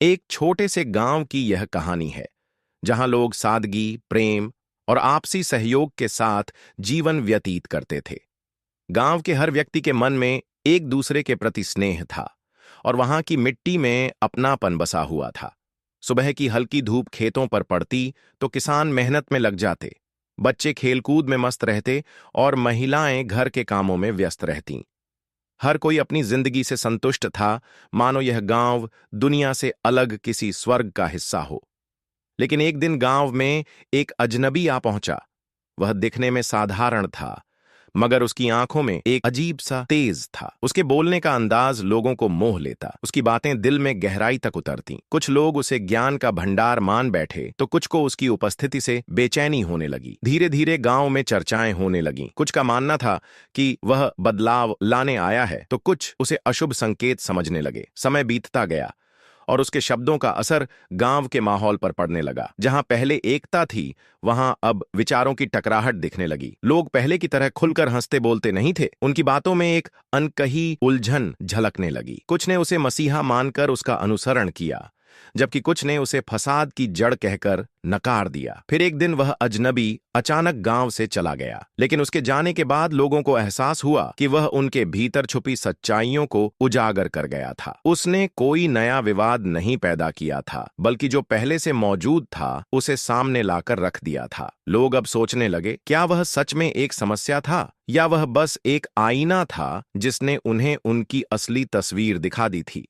एक छोटे से गांव की यह कहानी है जहां लोग सादगी, प्रेम और आपसी सहयोग के साथ जीवन व्यतीत करते थे। गांव के हर व्यक्ति के मन में एक दूसरे के प्रति स्नेह था और वहां की मिट्टी में अपनापन बसा हुआ था। सुबह की हल्की धूप खेतों पर पड़ती तो किसान मेहनत में लग जाते, बच्चे खेलकूद में मस्त रहते और महिलाएं घर के कामों में व्यस्त रहतीं। हर कोई अपनी जिंदगी से संतुष्ट था, मानो यह गांव दुनिया से अलग किसी स्वर्ग का हिस्सा हो। लेकिन एक दिन गांव में एक अजनबी आ पहुंचा। वह दिखने में साधारण था, मगर उसकी आंखों में एक अजीब सा तेज था। उसके बोलने का अंदाज लोगों को मोह लेता, उसकी बातें दिल में गहराई तक उतरतीं। कुछ लोग उसे ज्ञान का भंडार मान बैठे तो कुछ को उसकी उपस्थिति से बेचैनी होने लगी। धीरे धीरे गांव में चर्चाएं होने लगीं। कुछ का मानना था कि वह बदलाव लाने आया है, तो कुछ उसे अशुभ संकेत समझने लगे। समय बीतता गया और उसके शब्दों का असर गांव के माहौल पर पड़ने लगा। जहां पहले एकता थी, वहां अब विचारों की टकराहट दिखने लगी। लोग पहले की तरह खुलकर हंसते बोलते नहीं थे। उनकी बातों में एक अनकही उलझन झलकने लगी। कुछ ने उसे मसीहा मानकर उसका अनुसरण किया, जबकि कुछ ने उसे फसाद की जड़ कहकर नकार दिया। फिर एक दिन वह अजनबी अचानक गांव से चला गया, लेकिन उसके जाने के बाद लोगों को एहसास हुआ कि वह उनके भीतर छुपी सच्चाइयों को उजागर कर गया था। उसने कोई नया विवाद नहीं पैदा किया था, बल्कि जो पहले से मौजूद था उसे सामने लाकर रख दिया था। लोग अब सोचने लगे, क्या वह सच में एक समस्या था या वह बस एक आईना था जिसने उन्हें उनकी असली तस्वीर दिखा दी थी।